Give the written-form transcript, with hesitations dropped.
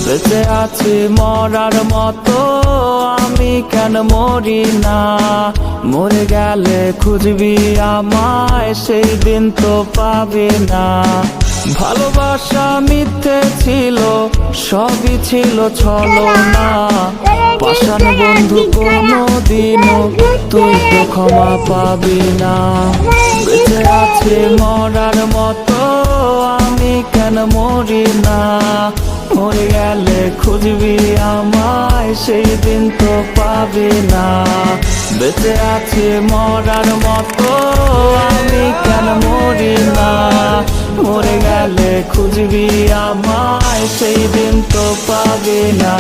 বেঁচে আছি মরার মতো, আমি কেন মরি না? মরে গেলে খুঁজবি আমায়, সেই দিন তো পাবি না। ভালোবাসা মিথ্যে ছিল, সবই ছিল ছলনা। পাষাণ বন্ধু কোনোদিনও তুই তো ক্ষমা পাবি না। বেঁচে আছি মরার মতো, আমি কেন মরি না? মরে গেলে খুঁজবি আমায়, সেই দিন তো পাবি না। বেঁচে আছি মরার মতো, আমি কেন মরি না? মরে গেলে খুঁজবি আমায়, সেই দিন তো পাবি না।